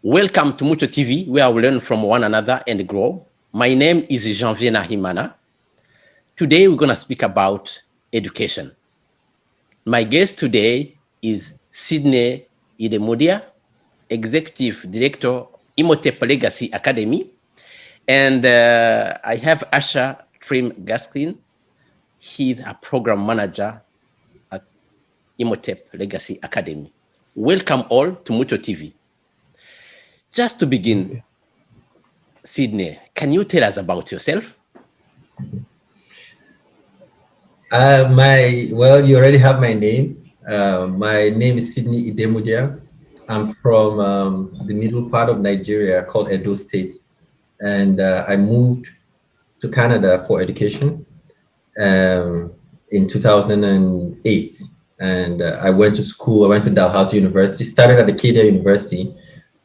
Welcome to Mucho TV, where we learn from one another and grow. My name is Janvier Nahimana. Today, we're going to speak about education. My guest today is Sydney Idemudia, Executive Director, Imhotep Legacy Academy. And I have Asha Trim-Gaskin. He's a program manager at Imhotep Legacy Academy. Welcome all to Mucho TV. Just to begin, Sydney, can you tell us about yourself? Well, you already have my name. My name is Sydney Idemudia. I'm from the middle part of Nigeria called Edo State. And I moved to Canada for education in 2008. And I went to school. I went to Dalhousie University, started at Acadia University,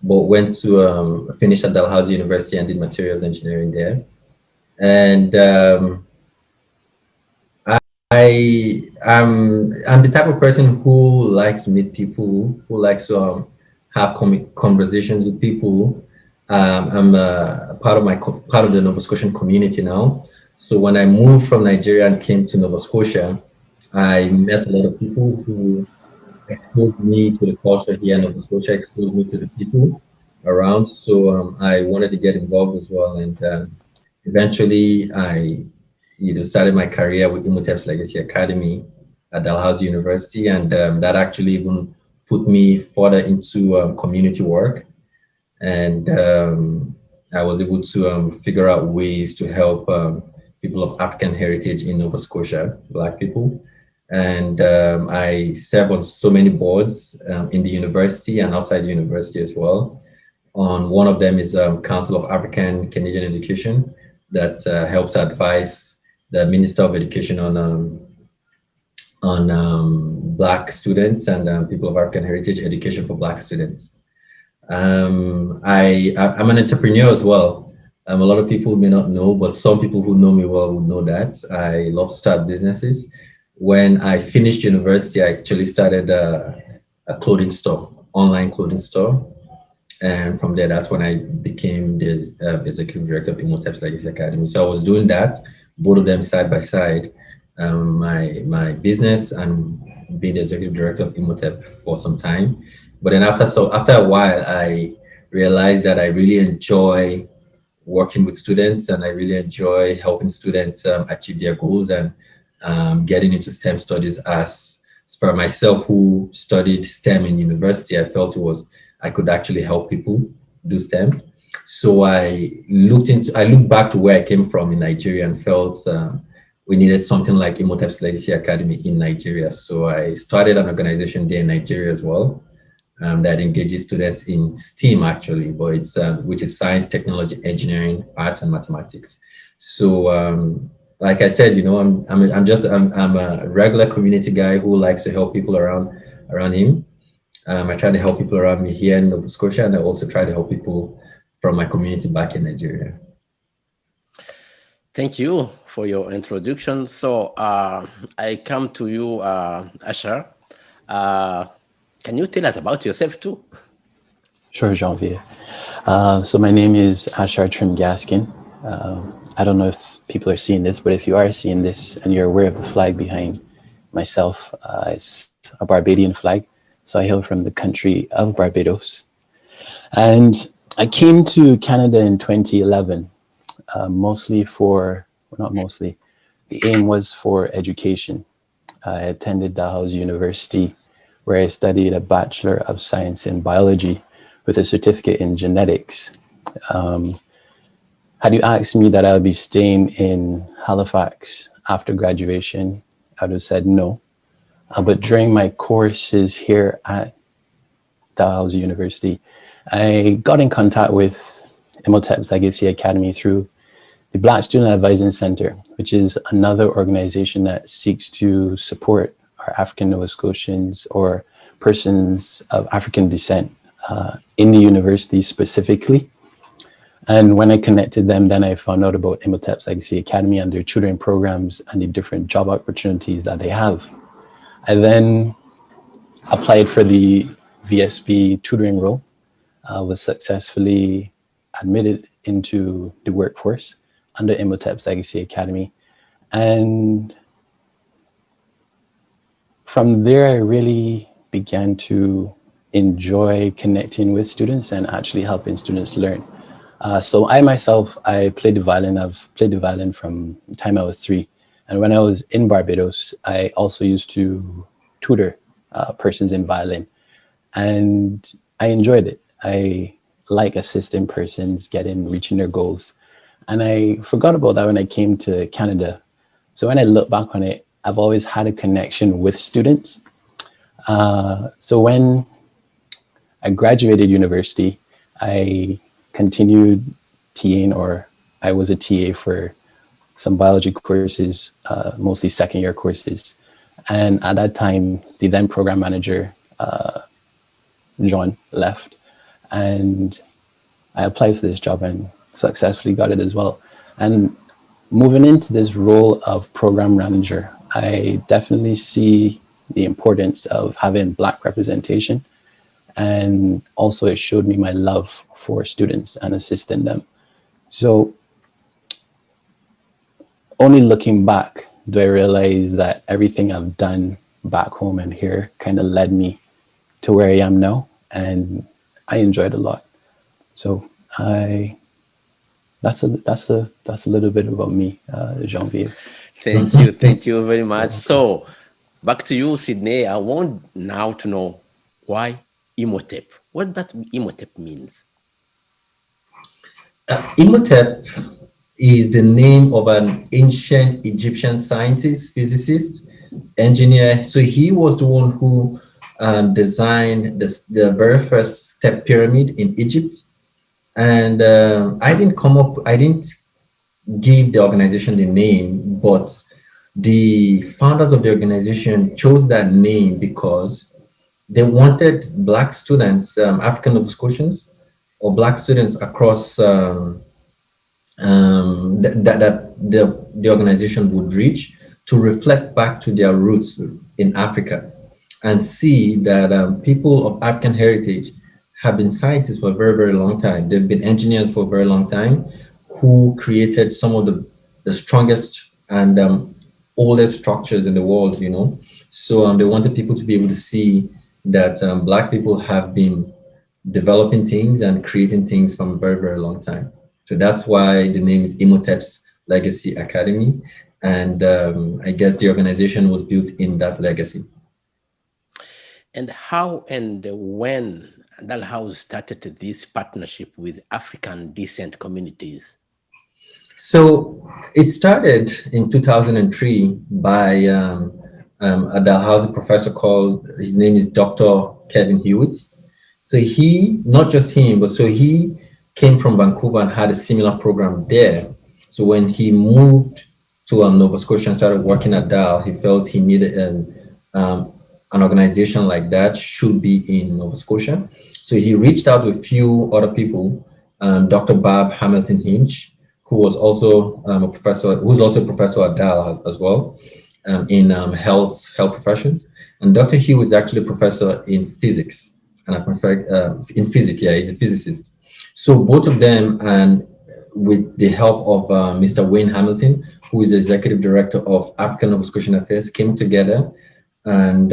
but went to finish at Dalhousie University and did materials engineering there. And I'm the type of person who likes to meet people, who likes to have conversations with people. I'm part of the Nova Scotian community now. So when I moved from Nigeria and came to Nova Scotia, I met a lot of people who exposed me to the culture here in Nova Scotia, exposed me to the people around. So I wanted to get involved as well, and eventually I started my career with Imhotep's Legacy Academy at Dalhousie University, and that actually even put me further into community work. And I was able to figure out ways to help people of African heritage in Nova Scotia, Black people. And I serve on so many boards in the university and outside the university as well. On one of them is Council of African Canadian Education that helps advise the Minister of Education on Black students and people of African heritage education for Black students. I'm an entrepreneur as well. A lot of people may not know, but some people who know me well would know that. I love to start businesses. When I finished university, I actually started a clothing store, online clothing store. And from there, that's when I became the executive director of Imhotep's Legacy Academy. So I was doing that, both of them side by side, my business and being the executive director of Imhotep for some time. But then after a while, I realized that I really enjoy working with students, and I really enjoy helping students achieve their goals and getting into STEM studies. As for myself, who studied STEM in university, I felt I could actually help people do STEM. So I looked back to where I came from in Nigeria and felt we needed something like Imhotep's Legacy Academy in Nigeria. So I started an organization there in Nigeria as well that engages students in STEAM actually, but it's which is science, technology, engineering, arts, and mathematics. So like I said, I'm a regular community guy who likes to help people around him. I try to help people around me here in Nova Scotia, and I also try to help people from my community back in Nigeria. Thank you for your introduction. So I come to you, Asha. Can you tell us about yourself too? Sure, Janvier. So my name is Ashar Trim-Gaskin. I don't know if people are seeing this, but if you are seeing this and you're aware of the flag behind myself, it's a Barbadian flag. So I hail from the country of Barbados. And I came to Canada in 2011, the aim was for education. I attended Dalhousie University, where I studied a Bachelor of Science in Biology with a certificate in genetics. Had you asked me that I would be staying in Halifax after graduation, I would have said no. But during my courses here at Dalhousie University, I got in contact with Imhotep's Legacy Academy through the Black Student Advising Center, which is another organization that seeks to support our African Nova Scotians or persons of African descent in the university specifically. And when I connected them, then I found out about Imhotep's Legacy Academy and their tutoring programs and the different job opportunities that they have. I then applied for the VSB tutoring role. was successfully admitted into the workforce under Imhotep's Legacy Academy. And from there, I really began to enjoy connecting with students and actually helping students learn. So I myself, I played the violin. I've played the violin from the time I was 3. And when I was in Barbados, I also used to tutor persons in violin. And I enjoyed it. I like assisting persons reaching their goals. And I forgot about that when I came to Canada. So when I look back on it, I've always had a connection with students. So when I graduated university, I continued TAing, or I was a TA for some biology courses, mostly second year courses. And at that time, the then program manager, John, left, and I applied for this job and successfully got it as well. And moving into this role of program manager, I definitely see the importance of having Black representation. And also it showed me my love for students and assisting them. So only looking back do I realize that everything I've done back home and here kind of led me to where I am now. And I enjoyed a lot. So that's a little bit about me, Janvier. Thank you very much. So back to you, Sydney. I want now to know why Imhotep. What that Imhotep means. Imhotep is the name of an ancient Egyptian scientist, physicist, engineer. So he was the one who designed the very first step pyramid in Egypt. And I didn't give the organization the name, but the founders of the organization chose that name because they wanted Black students, African Nova Scotians, or Black students across that the organization would reach to reflect back to their roots in Africa and see that people of African heritage have been scientists for a very, very long time. They've been engineers for a very long time who created some of the strongest and oldest structures in the world, you know. So they wanted people to be able to see that Black people have been developing things and creating things from a very, very long time. So that's why the name is Imhotep's Legacy Academy. And I guess the organization was built in that legacy. And how and when Dalhousie started this partnership with African descent communities? So it started in 2003 by a Dalhousie professor called, his name is Dr. Kevin Hewitt. So he, not just him, but so he came from Vancouver and had a similar program there. So when he moved to Nova Scotia and started working at Dal, he felt he needed an organization like that should be in Nova Scotia. So he reached out to a few other people, Dr. Bob Hamilton Hinch, who was also a professor, who's also a professor at Dal as well, in health professions. And Dr. Hugh is actually a professor in physics and atmospheric, in physics, yeah, he's a physicist. So both of them, and with the help of Mr. Wayne Hamilton, who is the executive director of African Nova Scotian Affairs, came together and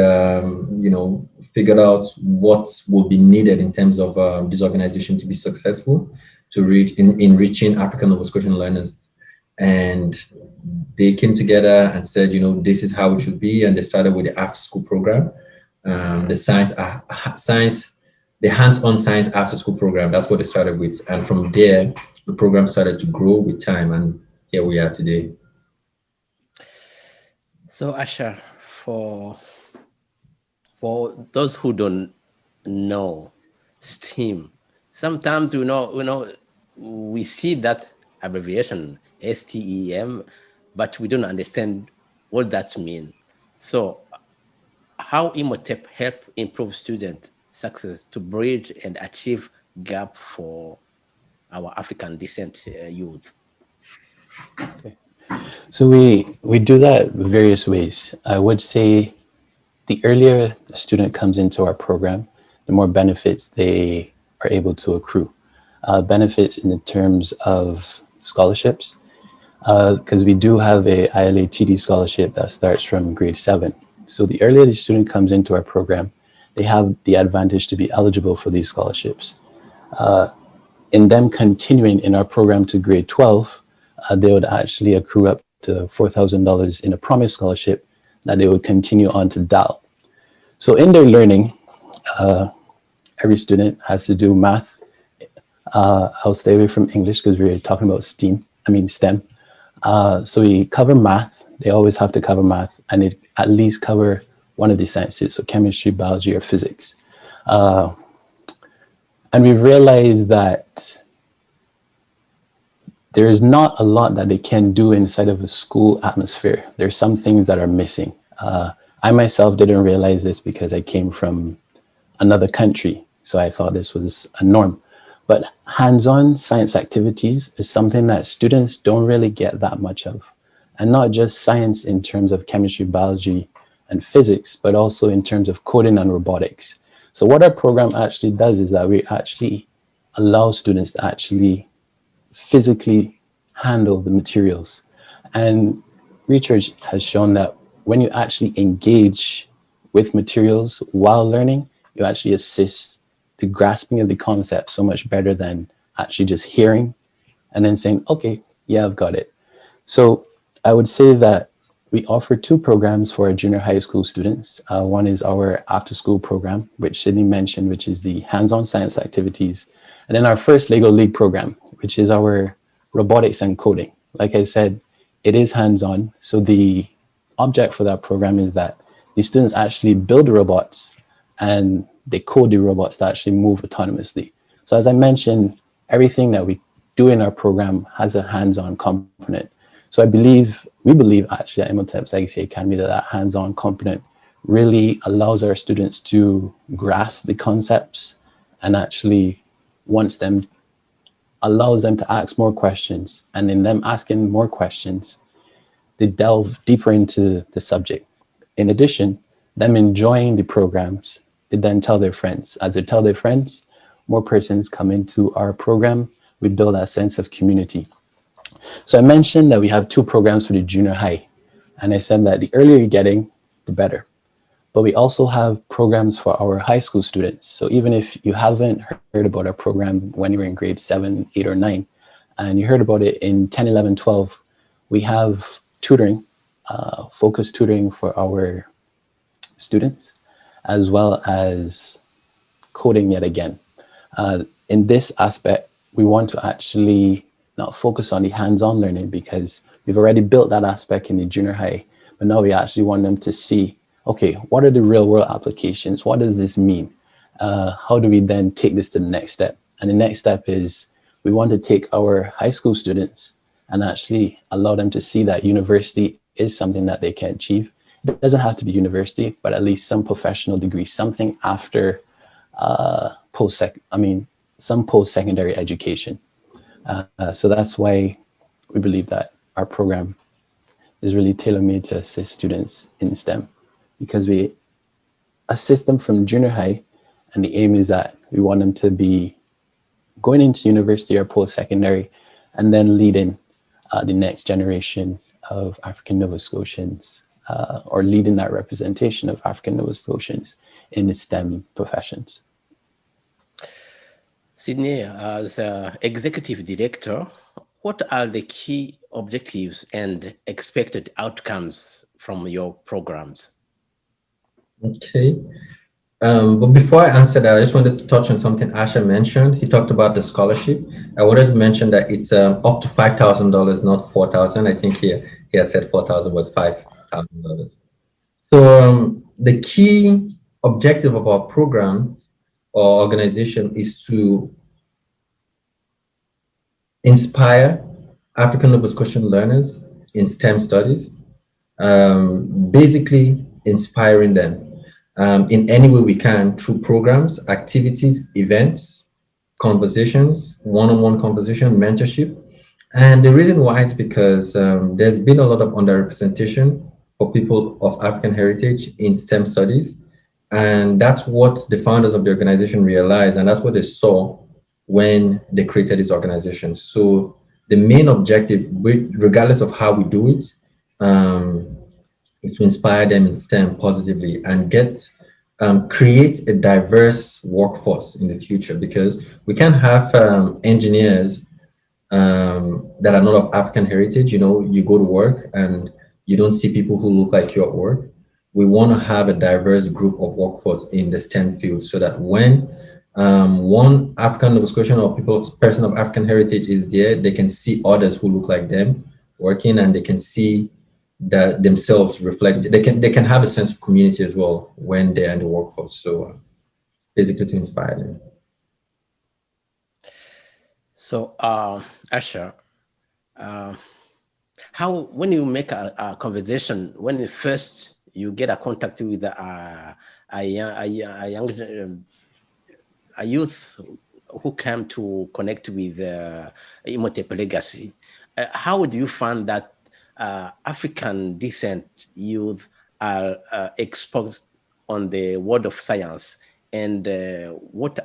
figured out what will be needed in terms of this organization to be successful, to reach enriching African Nova Scotian learners. And they came together and said, this is how it should be. And they started with the after-school program, the hands-on science after-school program. That's what they started with. And from there, the program started to grow with time. And here we are today. So Asha, for those who don't know STEAM, sometimes we see that abbreviation STEM, but we don't understand what that means. So how Imhotep help improve student success to bridge and achieve gap for our African descent youth? Okay. So we do that various ways. I would say the earlier a student comes into our program, the more benefits they are able to accrue. Benefits in the terms of scholarships, because we do have a ILA TD scholarship that starts from grade 7. So the earlier the student comes into our program, they have the advantage to be eligible for these scholarships. In them continuing in our program to grade 12, they would actually accrue up to $4,000 in a promise scholarship that they would continue on to DAL. So in their learning, every student has to do math. I'll stay away from English because we're talking about STEM. So we cover math. They always have to cover math, and it at least cover one of the sciences, so chemistry, biology, or physics. And we realized that there is not a lot that they can do inside of a school atmosphere. There's some things that are missing. I myself didn't realize this because I came from another country, so I thought this was a norm. But hands-on science activities is something that students don't really get that much of. And not just science in terms of chemistry, biology, and physics, but also in terms of coding and robotics. So what our program actually does is that we actually allow students to actually physically handle the materials. And research has shown that when you actually engage with materials while learning, you actually assist the grasping of the concept so much better than actually just hearing and then saying, okay, yeah, I've got it. So I would say that we offer 2 programs for our junior high school students. One is our after school program, which Sydney mentioned, which is the hands-on science activities. And then our first Lego League program, which is our robotics and coding. Like I said, it is hands-on. So the object for that program is that the students actually build the robots and they code the robots that actually move autonomously. So as I mentioned, everything that we do in our program has a hands-on component. So we believe actually at Imhotep's Legacy Academy that hands-on component really allows our students to grasp the concepts and actually allows them to ask more questions. And in them asking more questions, they delve deeper into the subject. In addition, them enjoying the programs, they then tell their friends. As they tell their friends, more persons come into our program. We build that sense of community. So I mentioned that we have 2 programs for the junior high. And I said that the earlier you're getting, the better. But we also have programs for our high school students. So even if you haven't heard about our program when you were in grade 7, 8, or 9, and you heard about it in 10, 11, 12, we have tutoring, focused tutoring for our students, as well as coding yet again. In this aspect, we want to actually not focus on the hands-on learning because we've already built that aspect in the junior high, but now we actually want them to see, okay, what are the real world applications? What does this mean? How do we then take this to the next step? And the next step is we want to take our high school students and actually allow them to see that university is something that they can achieve. It doesn't have to be university, but at least some professional degree, something after some post-secondary education. So that's why we believe that our program is really tailor-made to assist students in STEM, because we assist them from junior high, and the aim is that we want them to be going into university or post-secondary and then leading the next generation of African Nova Scotians or leading that representation of African Nova Scotians in the STEM professions. Sydney, as Executive Director, what are the key objectives and expected outcomes from your programs? Okay. But before I answer that, I just wanted to touch on something Asha mentioned. He talked about the scholarship. I wanted to mention that it's up to $5,000, not $4,000. I think he had said $4,000 was $5,000. So the key objective of our programs or organization is to inspire African Nova Scotian learners in STEM studies, basically inspiring them in any way we can through programs, activities, events, conversations, one-on-one conversation, mentorship. And the reason why is because there's been a lot of underrepresentation for people of African heritage in STEM studies. And that's what the founders of the organization realized, and that's what they saw when they created this organization. So the main objective, regardless of how we do it, is to inspire them in STEM positively and create a diverse workforce in the future, because we can't have engineers that are not of African heritage. You know, you go to work and you don't see people who look like you at work. We want to have a diverse group of workforce in the STEM field, so that when one African Nova Scotian or person of African heritage is there, they can see others who look like them working, and they can see that themselves reflect. They can have a sense of community as well when they're in the workforce. So basically, to inspire them. So, Asher, uh, how, when you make a conversation, when first you get a contact with a young a youth who came to connect with Imhotep legacy, how do you find that African descent youth are exposed on the world of science, and what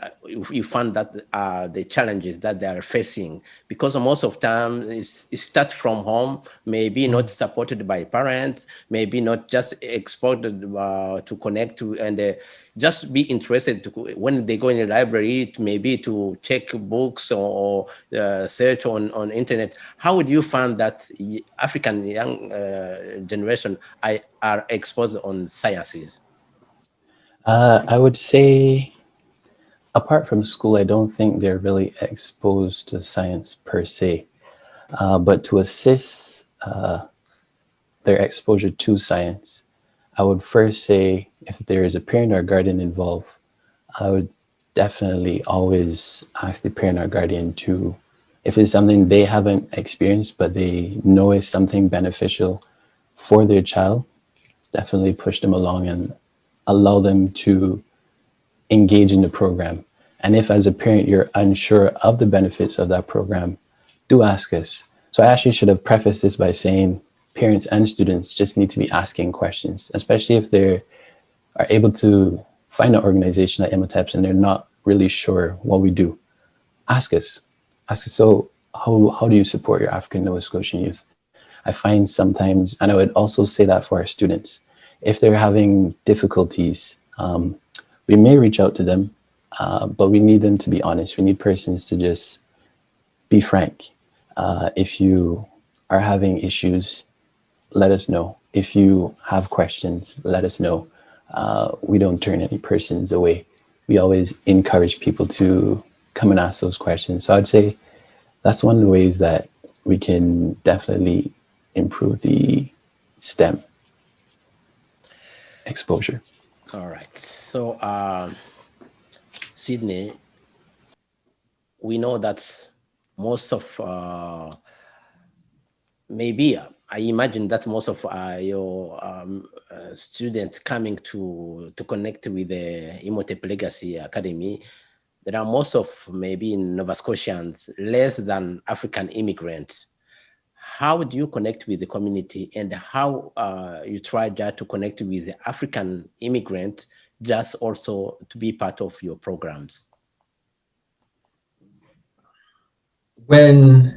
you find that are the challenges that they are facing? Because most of time it start from home, maybe not supported by parents, maybe not just exposed to connect to, and just be interested to, when they go in the library, maybe to check books or search on internet. How would you find that African young generation are exposed on sciences? I would say, apart from school, I don't think they're really exposed to science per se. But to assist their exposure to science, I would first say, if there is a parent or guardian involved, I would definitely always ask the parent or guardian to, if it's something they haven't experienced but they know is something beneficial for their child, definitely push them along and allow them to engage in the program. And if as a parent you're unsure of the benefits of that program, do ask us. So I actually should have prefaced this by saying parents and students just need to be asking questions, especially if they are able to find an organization like Imhotep and they're not really sure what we do. Ask us. Ask us, so how do you support your African Nova Scotian youth? I find sometimes, and I would also say that for our students, if they're having difficulties, we may reach out to them, but we need them to be honest. We need persons to just be frank. If you are having issues, let us know. If you have questions, let us know. We don't turn any persons away. We always encourage people to come and ask those questions. So I'd say that's one of the ways that we can definitely improve the STEM exposure. All right. So, Sydney, we know that most of maybe I imagine that most of your students coming to connect with the Imhotep Legacy Academy, there are most of maybe Nova Scotians, less than African immigrants. How do you connect with the community, and how you try just to connect with the African immigrants, just also to be part of your programs? When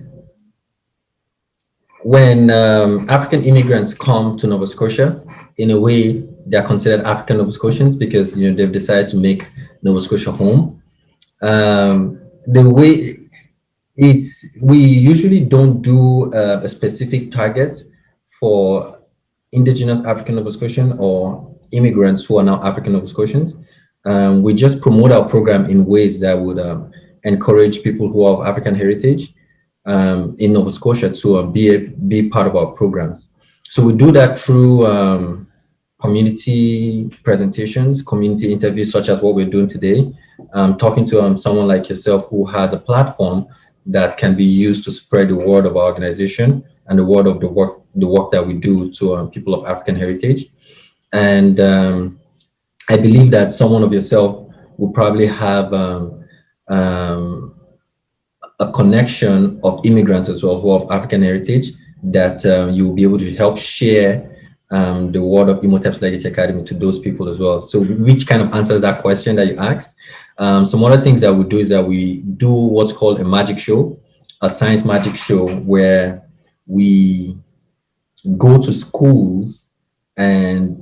African immigrants come to Nova Scotia, in a way, they are considered African Nova Scotians because they've decided to make Nova Scotia home. The way we usually don't do a specific target for indigenous African Nova Scotian or immigrants who are now African Nova Scotians. We just promote our program in ways that would encourage people who have African heritage in Nova Scotia to be part of our programs. So we do that through community presentations, community interviews, such as what we're doing today, talking to someone like yourself who has a platform that can be used to spread the word of our organization and the word of the work that we do to people of African heritage. And I believe that someone of yourself will probably have a connection of immigrants as well who have African heritage that you will be able to help share the word of Imhotep's Legacy Academy to those people as well. So which kind of answers that question that you asked. Some other things that we do is that we do what's called a magic show, a science magic show, where we go to schools and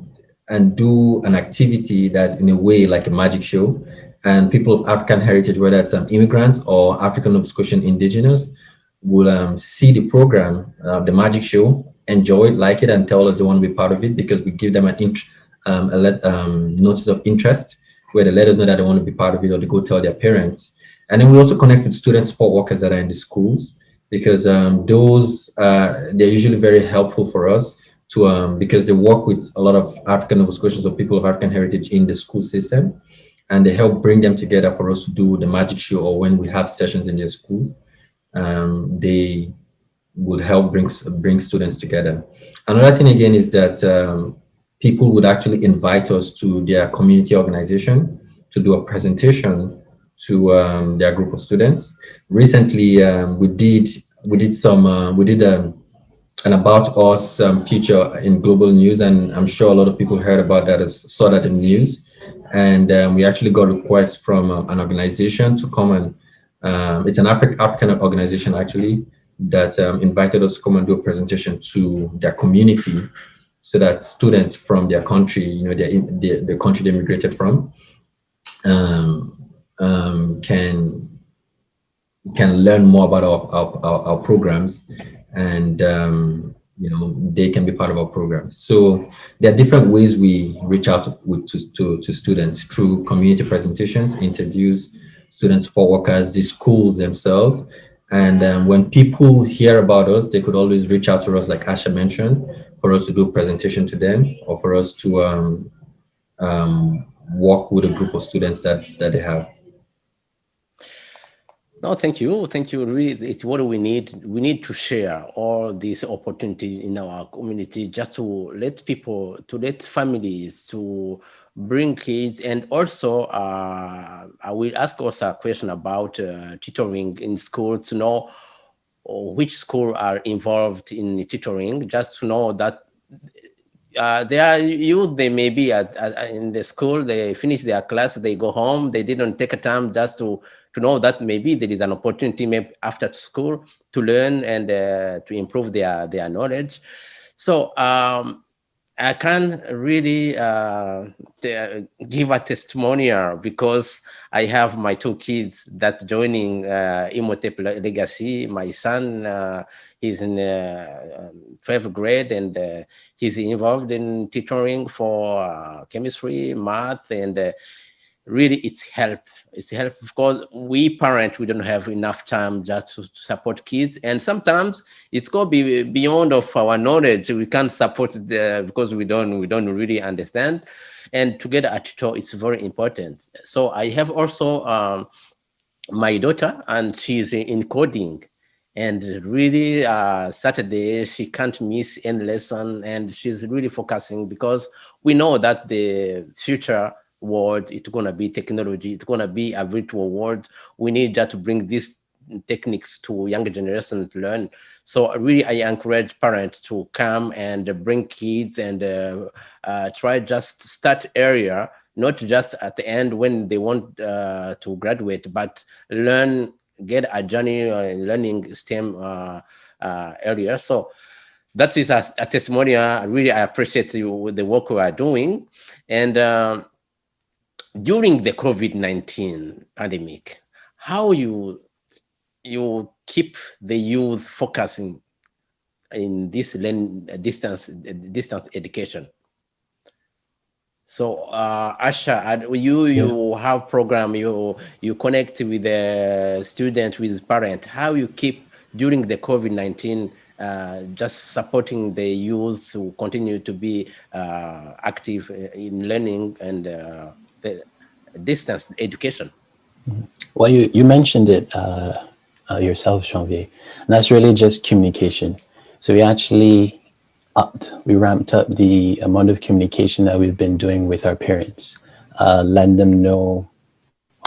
do an activity that's in a way like a magic show. And people of African heritage, whether it's immigrants or African Nova Scotian indigenous, will see the program, the magic show, enjoy it, like it, and tell us they want to be part of it, because we give them notice of interest where they let us know that they want to be part of it, or they go tell their parents. And then we also connect with student support workers that are in the schools, because those they're usually very helpful for us to because they work with a lot of African Nova Scotians or people of African heritage in the school system, and they help bring them together for us to do the magic show, or when we have sessions in their school. They would help bring students together. Another thing again is that people would actually invite us to their community organization to do a presentation to their group of students. Recently, we did an about us feature in global news, and I'm sure a lot of people heard about that, saw that in the news. And we actually got requests from an organization to come and it's an African organization actually that invited us to come and do a presentation to their community, so that students from their country, the country they immigrated from, can learn more about our programs, and they can be part of our programs. So there are different ways we reach out to students through community presentations, interviews, student support workers, the schools themselves. And when people hear about us, they could always reach out to us, like Asha mentioned, for us to do a presentation to them, or for us to work with a group of students that they have. No, thank you. Thank you. Really, it's what we need. We need to share all these opportunity in our community, just to let people, to let families, to bring kids. And also, I will ask also a question about tutoring in school, to know which school are involved in tutoring, just to know that they are youth, they may be in the school, they finish their class, they go home, they didn't take a time just to know that maybe there is an opportunity maybe after school to learn and to improve their knowledge. So I can really give a testimonial, because I have my two kids that joining Imhotep Legacy. My son, he's in 12th grade, and he's involved in tutoring for chemistry, math, and really it's help. It's help because we parents, we don't have enough time just to support kids, and sometimes it's going to be beyond of our knowledge. We can't support because we don't really understand. And to get a tutor, it's very important. So I have also my daughter, and she's in coding. And really, Saturday, she can't miss any lesson, and she's really focusing, because we know that the future world, it's going to be technology, it's going to be a virtual world. We need just to bring these techniques to younger generation to learn. So really, I encourage parents to come and bring kids, and try just to start earlier, not just at the end when they want to graduate, but learn, get a journey learning STEM earlier. So that is a testimonial. Really, I appreciate you with the work we are doing. And during the COVID-19 pandemic, how you keep the youth focusing in this distance education? So Asha, you have program, you connect with the student, with parent. How you keep during the COVID-19 just supporting the youth to continue to be active in learning and the distance education? Well, you mentioned it yourself, Janvier, and that's really just communication. So we ramped up the amount of communication that we've been doing with our parents, letting them know,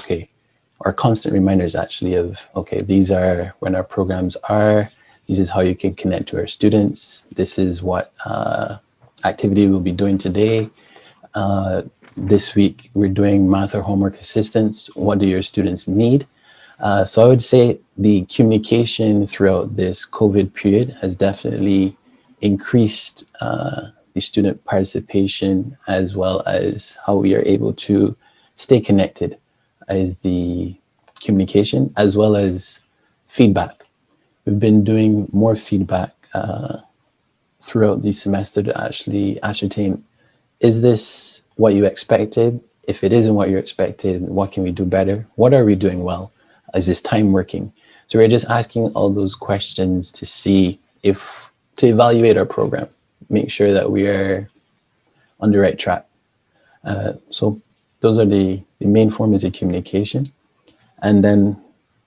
okay, or constant reminders actually of, okay, these are when our programs are, this is how you can connect to our students, this is what activity we'll be doing today. This week, we're doing math or homework assistance. What do your students need? So I would say the communication throughout this COVID period has definitely increased the student participation, as well as how we are able to stay connected as the communication, as well as feedback. We've been doing more feedback throughout the semester to actually ascertain, is this what you expected? If it isn't what you expected, what can we do better? What are we doing well? Is this time working? So we're just asking all those questions to see if, to evaluate our program, make sure that we are on the right track. So those are the main forms of communication. And then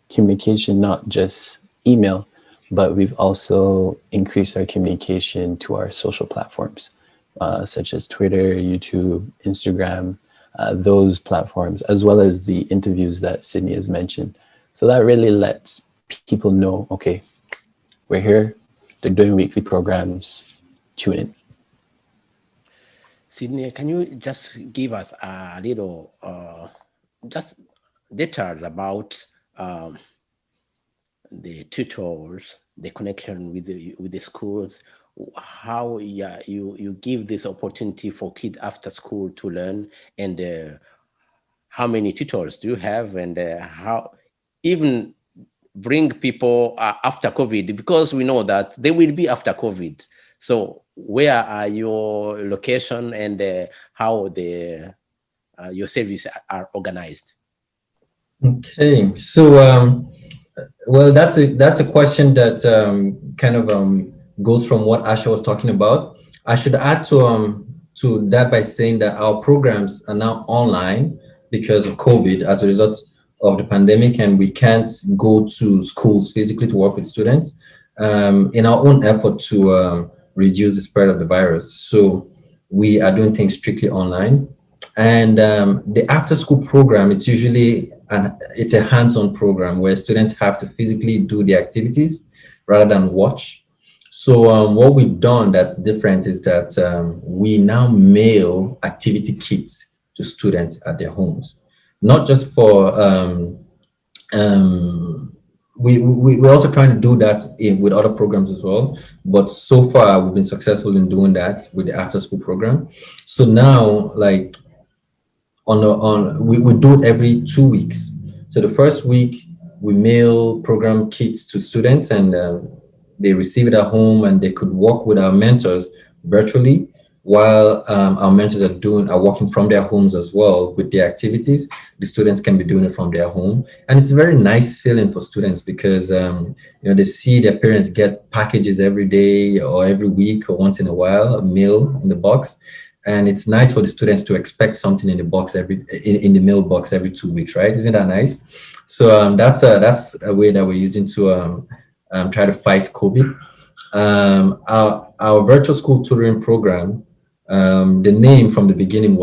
communication, not just email, but we've also increased our communication to our social platforms, such as Twitter, YouTube, Instagram, those platforms, as well as the interviews that Sydney has mentioned. So that really lets people know, okay, we're here, they're doing weekly programs, tune in. Sydney, can you just give us a little, just details about the tutors, the connection with the schools, how you give this opportunity for kids after school to learn, and how many tutors do you have, and how even bring people after COVID, because we know that they will be after COVID. So where are your location, and how your services are organized? Okay, so well, that's a question that kind of goes from what Asha was talking about. I should add to that by saying that our programs are now online because of COVID as a result of the pandemic, and we can't go to schools physically to work with students in our own effort to reduce the spread of the virus. So we are doing things strictly online. And the after school program, it's a hands-on program where students have to physically do the activities rather than watch. So what we've done that's different is that we now mail activity kits to students at their homes, not just for we're also trying to do that with other programs as well. But so far, we've been successful in doing that with the after school program. So now, like, we do it every 2 weeks. So the first week we mail program kits to students, and they receive it at home, and they could work with our mentors virtually while our mentors are working from their homes as well with the activities. The students can be doing it from their home, and it's a very nice feeling for students because they see their parents get packages every day or every week or once in a while, a meal in the box. And it's nice for the students to expect something in the box in the mailbox every 2 weeks, right? Isn't that nice? So that's a way that we're using to try to fight COVID. Our virtual school tutoring program, the name from the beginning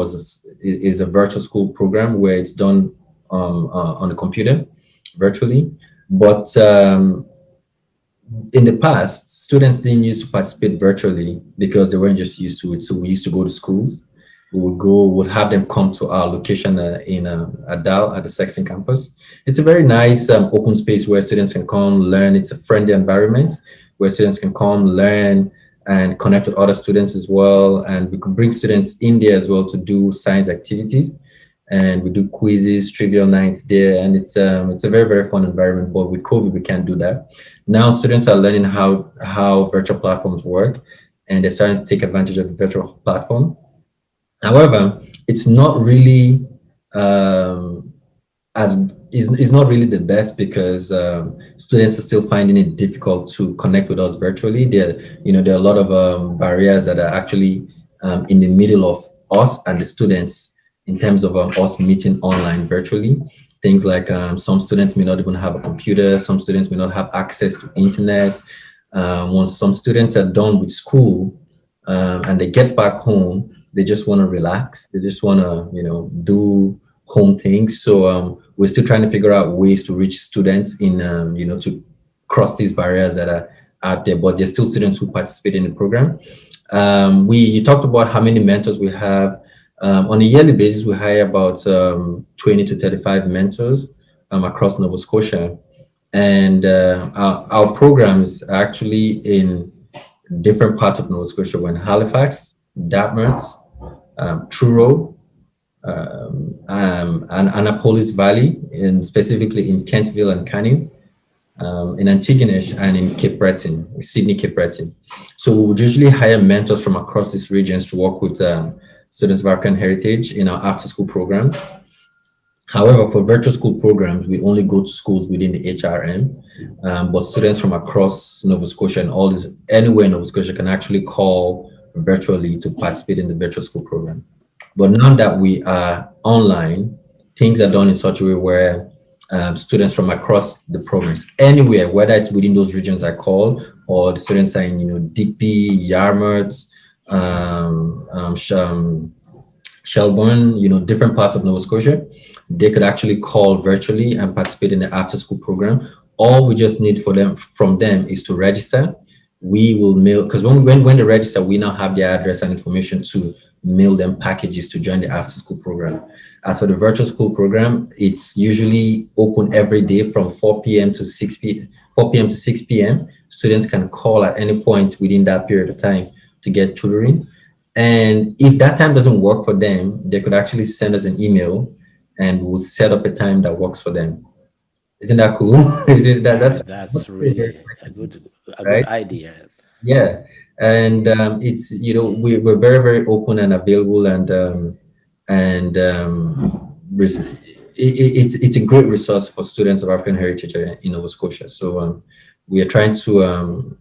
is a virtual school program where it's done on the computer virtually. But in the past, students didn't used to participate virtually because they weren't just used to it. So we used to go to schools. Would have them come to our location in Adal at the Sexton campus. It's a very nice open space where students can come learn. It's a friendly environment where students can come learn and connect with other students as well. And we could bring students in there as well to do science activities. And we do quizzes, trivial nights there, and it's a very, very fun environment. But with COVID, we can't do that. Now students are learning how virtual platforms work, and they're starting to take advantage of the virtual platform. However, it's not really is not really the best because students are still finding it difficult to connect with us virtually. There are a lot of barriers that are actually in the middle of us and the students in terms of us meeting online virtually. Things like some students may not even have a computer, some students may not have access to internet. Once some students are done with school and they get back home, they just want to relax. They just want to, do home things. So we're still trying to figure out ways to reach students in, to cross these barriers that are out there, but there's still students who participate in the program. You talked about how many mentors we have. On a yearly basis, we hire about 20 to 35 mentors across Nova Scotia. And our programs are actually in different parts of Nova Scotia. We're in Halifax, Dartmouth, Truro, and Annapolis Valley, and specifically in Kentville and Canning, in Antigonish, and in Cape Breton, Sydney, Cape Breton. So we would usually hire mentors from across these regions to work with students of African heritage in our after-school program. However, for virtual school programs, we only go to schools within the HRM, but students from across Nova Scotia and all this, anywhere in Nova Scotia can actually call virtually to participate in the virtual school program. But now that we are online, things are done in such a way where students from across the province, anywhere, whether it's within those regions I call, or the students are in, Digby, Yarmouth, Shelburne, different parts of Nova Scotia, they could actually call virtually and participate in the after school program. All we just need from them is to register. We will mail, because when they register, we now have their address and information to mail them packages to join the after school program. As for the virtual school program, it's usually open every day from 4 p.m. to 6 p.m. 4 p.m. to 6 p.m. Students can call at any point within that period of time to get tutoring. And if that time doesn't work for them, they could actually send us an email and we'll set up a time that works for them. Isn't that cool? Is it that Yeah, that's that's really a good right? idea. Yeah. And it's, we're very, very open and available, and it's a great resource for students of African heritage in Nova Scotia. So we are trying to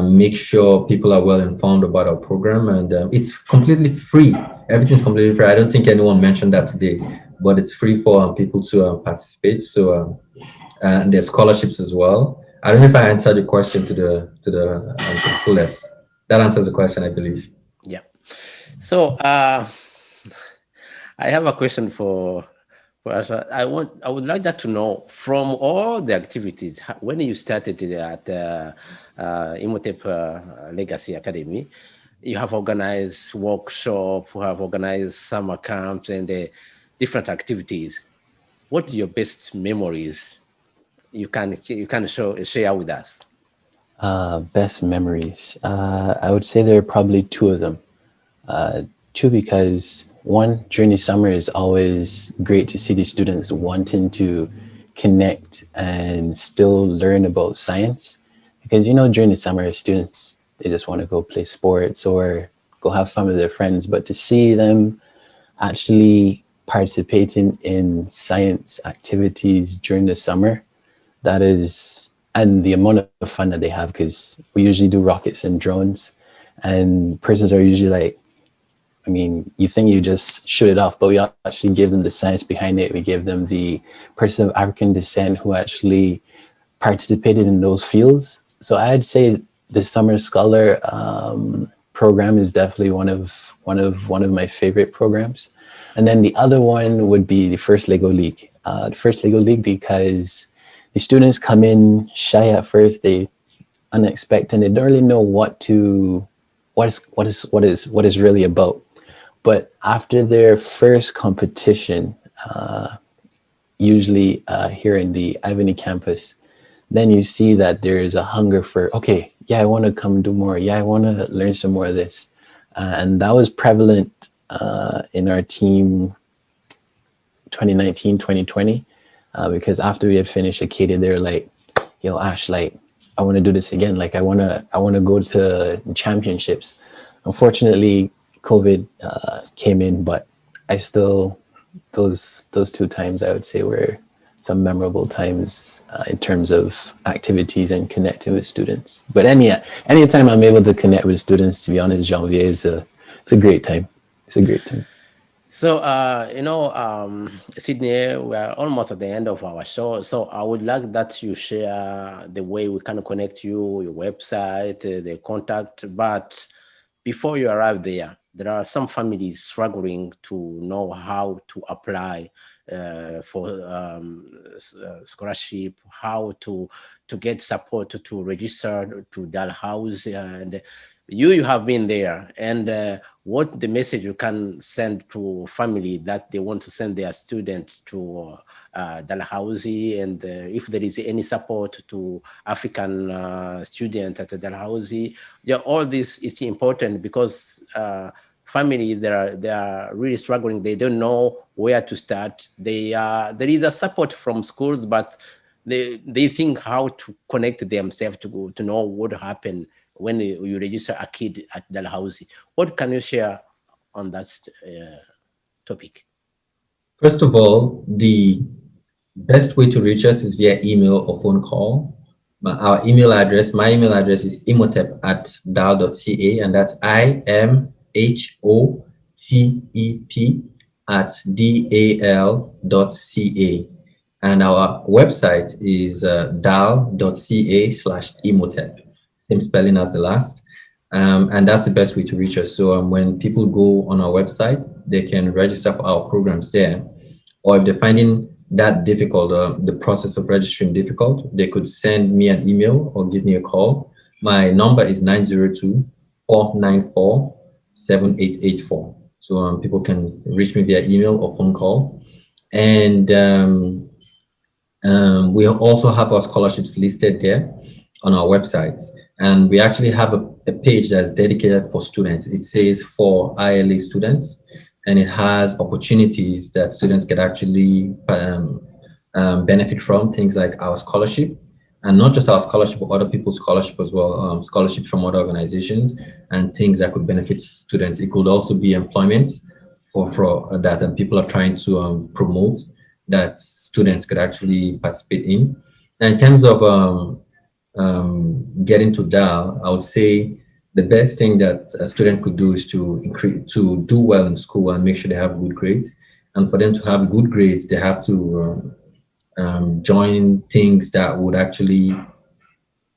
make sure people are well informed about our program, and it's completely free. Everything's completely free. I don't think anyone mentioned that today, but it's free for people to participate. So and there's scholarships as well. I don't know if I answered your question to the fullest. That answers the question, I believe. Yeah. So I have a question for us. I would like that to know from all the activities when you started at Imhotep Legacy Academy. You have organized workshops, you have organized summer camps and different activities. What are your best memories you can share with us? Best memories. I would say there are probably two of them. Two, because one, during the summer is always great to see the students wanting to connect and still learn about science. Because, during the summer, students, they just want to go play sports or go have fun with their friends. But to see them actually participating in science activities during the summer, that is, and the amount of fun that they have, because we usually do rockets and drones, and persons are usually like, I mean, you think you just shoot it off, but we actually give them the science behind it. We give them the person of African descent who actually participated in those fields. So I'd say the Summer Scholar program is definitely one of my favorite programs. And then the other one would be the First Lego League. The First Lego League, because the students come in shy at first, they unexpected, and they don't really know what is really about. But after their first competition, usually here in the Ivany campus, then you see that there is a hunger for, okay, yeah, I want to come do more. Yeah, I want to learn some more of this. And that was prevalent in our team 2019, 2020, because after we had finished Acadia, they were like, yo, Ash, like, I want to do this again. Like, I want to go to championships. Unfortunately, COVID came in, but I still, those two times I would say were some memorable times in terms of activities and connecting with students. But anytime I'm able to connect with students, to be honest, Janvier it's a great time. It's a great time. So, Sydney, we are almost at the end of our show. So, I would like that you share the way we can connect you, your website, the contact. But before you arrive there are some families struggling to know how to apply for scholarship, how to get support to register to Dalhousie, and You have been there, and what the message you can send to family that they want to send their students to Dalhousie, and if there is any support to African students at Dalhousie. Yeah, all this is important because families they are really struggling. They don't know where to start. There is a support from schools, but they think how to connect themselves to know what happened when you register a kid at Dalhousie. What can you share on that topic? First of all, the best way to reach us is via email or phone call. Our email address, my email address is imhotep@dal.ca, and that's IMHOTEP @DAL.ca. And our website is dal.ca/imhotep, same spelling as the last. And that's the best way to reach us. So when people go on our website, they can register for our programs there. Or if they're finding that difficult, the process of registering difficult, they could send me an email or give me a call. My number is 902-494-7884. So people can reach me via email or phone call. And we also have our scholarships listed there on our website. And we actually have a page that's dedicated for students. It says for ILA students, and it has opportunities that students can actually benefit from, things like our scholarship, and not just our scholarship, but other people's scholarship as well, scholarships from other organizations and things that could benefit students. It could also be employment for that, and people are trying to promote that students could actually participate in. And in terms of getting to DAL, I would say the best thing that a student could do is to do well in school and make sure they have good grades. And for them to have good grades, they have to join things that would actually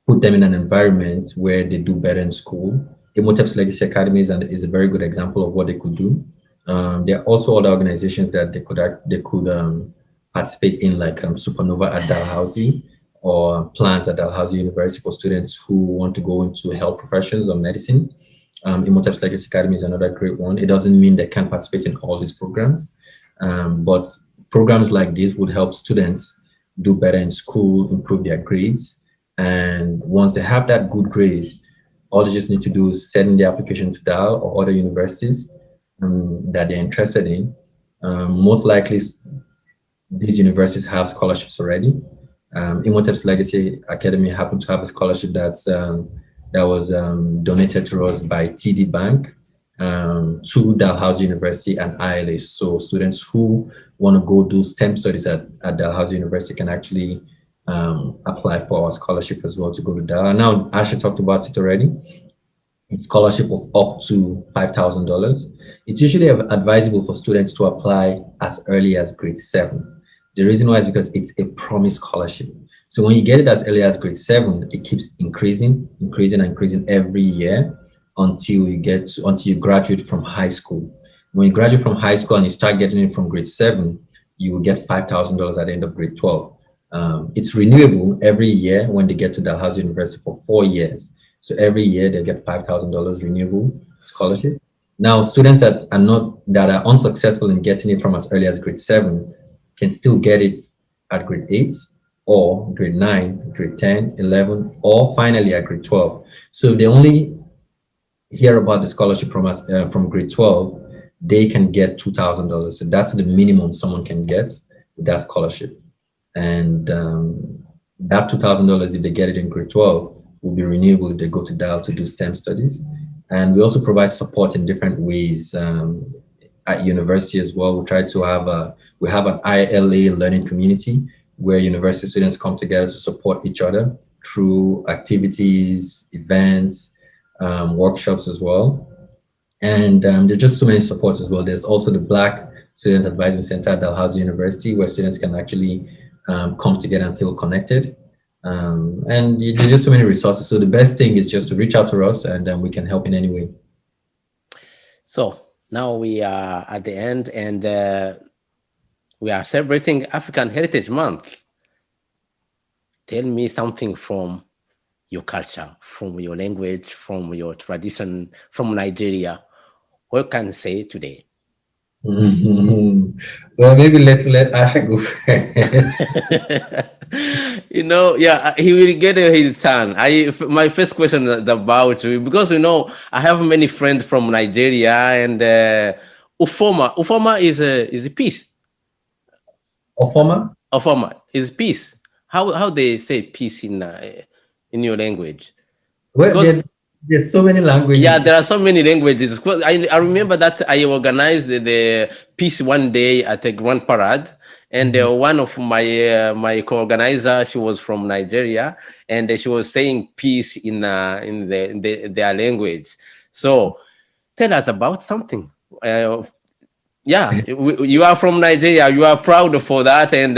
put them in an environment where they do better in school. Imhotep's Legacy Academy is a very good example of what they could do. There are also other organizations that they could participate in, like Supernova at Dalhousie, or plans at Dalhousie University for students who want to go into health professions or medicine. Imhotep's Legacy Academy is another great one. It doesn't mean they can participate in all these programs, but programs like this would help students do better in school, improve their grades. And once they have that good grades, all they just need to do is send the application to DAL or other universities that they're interested in. Most likely, these universities have scholarships already. Imhotep's Legacy Academy happened to have a scholarship that was donated to us by TD Bank to Dalhousie University and ILA. So students who want to go do STEM studies at Dalhousie University can actually apply for our scholarship as well to go to Dal. And now Asha talked about it already. It's scholarship of up to $5,000. It's usually advisable for students to apply as early as grade 7. The reason why is because it's a promised scholarship. So when you get it as early as grade 7, it keeps increasing every year until you graduate from high school. When you graduate from high school and you start getting it from grade 7, you will get $5,000 at the end of grade 12. It's renewable every year when they get to Dalhousie University for 4 years. So every year they get $5,000 renewable scholarship. Now, students that are unsuccessful in getting it from as early as grade 7 can still get it at grade 8 or grade 9, grade 10, 11, or finally at grade 12. So they only hear about the scholarship from us from grade 12, they can get $2,000. So that's the minimum someone can get with that scholarship. And that $2,000, if they get it in grade 12, will be renewable if they go to DAL to do STEM studies. And we also provide support in different ways at university as well. We have an ILA learning community where university students come together to support each other through activities, events, workshops as well. And there's just so many supports as well. There's also the Black Student Advising Center at Dalhousie University, where students can actually come together and feel connected. And there's just so many resources. So the best thing is just to reach out to us, and we can help in any way. So now we are at the end, and we are celebrating African Heritage Month. Tell me something from your culture, from your language, from your tradition, from Nigeria? What can you say today? Mhm. Well, maybe let Asha go first. Yeah, he will get his turn. My first question is about because I have many friends from Nigeria and Ufoma is a peace. Ofoma? Ufoma is peace. How they say peace in your language? Well, Because there's so many yeah, languages. there are so many languages. 'Cause I remember that I organized the peace one day at a grand parade, and Mhm. one of my co-organizer, she was from Nigeria, and she was saying peace in their language. So tell us about something. Yeah, you are from Nigeria. You are proud for that, and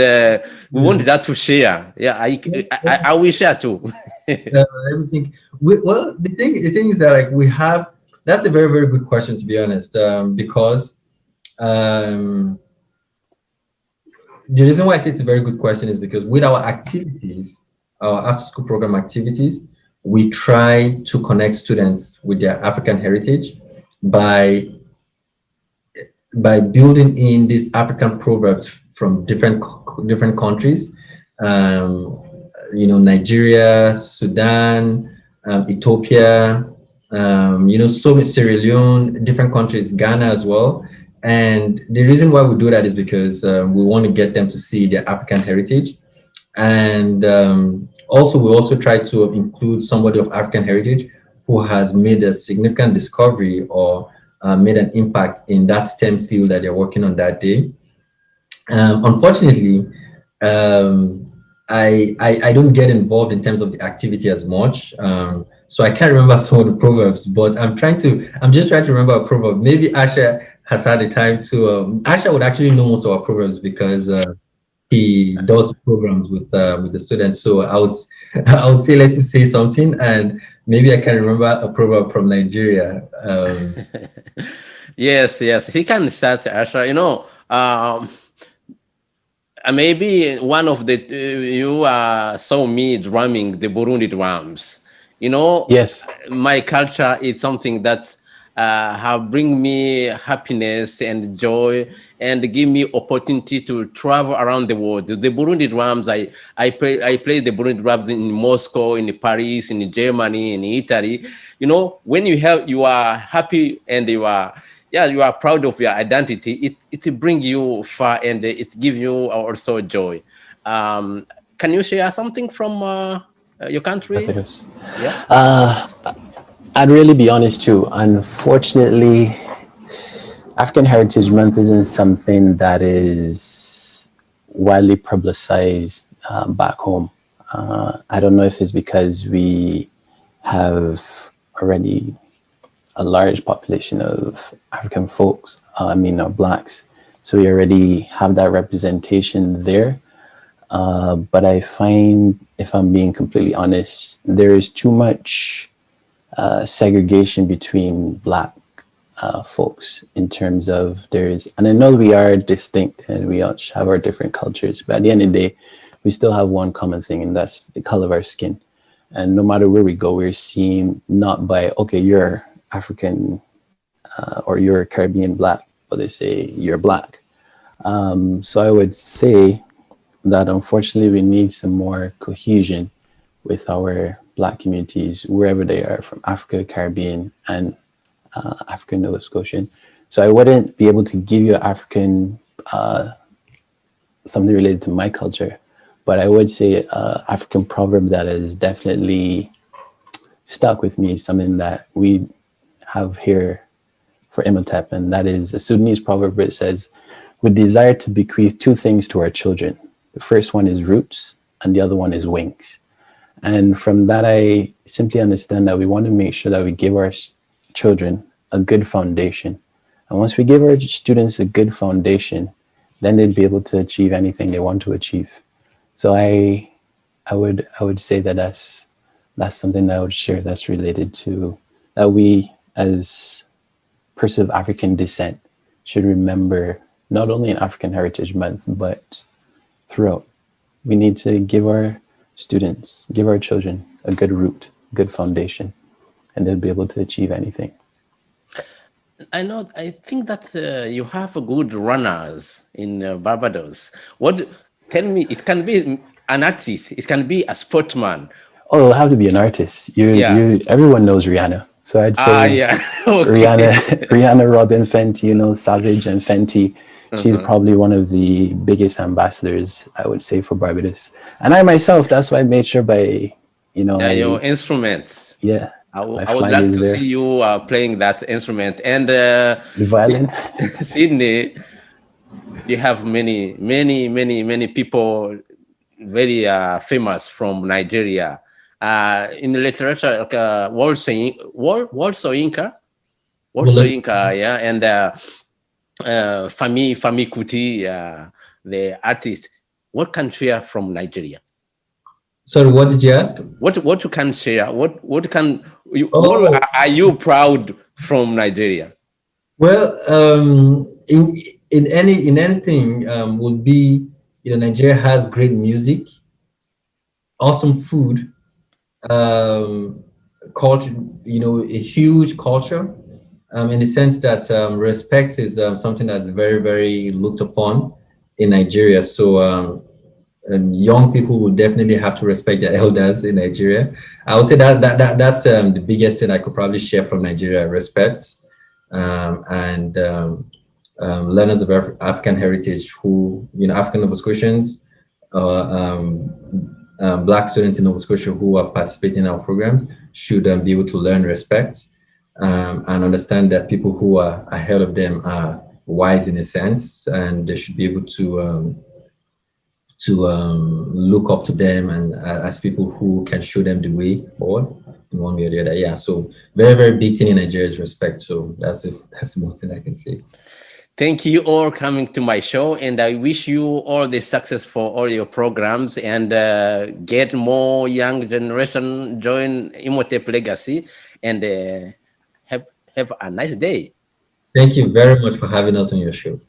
we want that to share. Yeah, I will share too. Everything. Well, the thing is that like we have. That's a very very good question to be honest. Because um, the reason why I say it's a very good question is because with our activities, our after school program activities, we try to connect students with their African heritage by building in these African proverbs from different countries, um, Nigeria, Sudan, Ethiopia, so many Sierra Leone, different countries, Ghana as well. And the reason why we do that is because we want to get them to see their African heritage. And also, we also try to include somebody of African heritage who has made a significant discovery or made an impact in that STEM field that they're working on that day. Unfortunately, um, I don't get involved in terms of the activity as much. So I can't remember some of the proverbs, but I'm just trying to remember a proverb. Maybe Asha has had the time to, Asha would actually know most of our proverbs because he does programs with the students. So I would say let him say something, and maybe I can remember a proverb from Nigeria. Yes, yes, he can start, Asha. Maybe one of the you saw me drumming the Burundi drums. You know, Yes. my culture is something that have bring me happiness and joy and give me opportunity to travel around the world. The Burundi drums, I play the Burundi drums in Moscow, in Paris, in Germany, in Italy. When you are happy and you are proud of your identity, it bring you far and it give you also joy. Can you share something from your country? Barbados. Yeah. I'd really be honest too. Unfortunately, African Heritage Month isn't something that is widely publicized back home. I don't know if it's because we have already a large population of African folks, or blacks. So we already have that representation there. But I find, if I'm being completely honest, there is too much segregation between black folks in terms of and I know we are distinct and we each have our different cultures, but at the end of the day, we still have one common thing, and that's the color of our skin. And no matter where we go, we're seen not by, okay, you're African or you're Caribbean black, but they say you're black. So I would say that unfortunately we need some more cohesion with our black communities wherever they are, from Africa, Caribbean, and African Nova Scotian. So I wouldn't be able to give you African something related to my culture, but I would say African proverb that is definitely stuck with me, something that we have here for Imhotep, and that is a Sudanese proverb where it says, "We desire to bequeath two things to our children. The first one is roots, and the other one is wings." And from that, I simply understand that we want to make sure that we give our children a good foundation. And once we give our students a good foundation, then they'd be able to achieve anything they want to achieve. So I would say that that's something that I would share that's related to that we as persons of African descent should remember, not only in African Heritage Month, but throughout. We need to give our students, give our children a good root, good foundation, and they'll be able to achieve anything. I know. I think that you have a good runners in Barbados. What? Tell me. It can be an artist. It can be a sportsman. Oh, it'll have to be an artist. Yeah. Everyone knows Rihanna. So I'd Ah, say yeah. Rihanna, Okay. Rihanna, Robin Fenty, Savage and Fenty. She's probably one of the biggest ambassadors, I would say, for Barbados. And I myself, that's why I made sure by, Yeah, your instruments. yeah, I my I would flag like is to there. see you playing that instrument. And The violin. Sydney, you have many people very famous from Nigeria. In the literature, like, Walso Inca, yeah, and Fami Kuti, the artist. What country are from Nigeria? Sorry, what did you ask? What you can share? What can you? What Oh, are you proud from Nigeria? well, in anything would be, Nigeria has great music, awesome food, culture, a huge culture, in the sense that respect is something that's very, very looked upon in Nigeria. So young people would definitely have to respect their elders in Nigeria. I would say that's the biggest thing I could probably share from Nigeria: respect, and learners of African heritage, who, African Nova Scotians, Black students in Nova Scotia who are participating in our programs should be able to learn respect, and understand that people who are ahead of them are wise in a sense, and they should be able to look up to them, and as people who can show them the way forward in one way or the other. Yeah, so very, very big thing in Nigeria is respect. So that's the most thing I can say. Thank you all coming to my show, and I wish you all the success for all your programs, and get more young generation join Imhotep Legacy, and have a nice day. Thank you very much for having us on your show.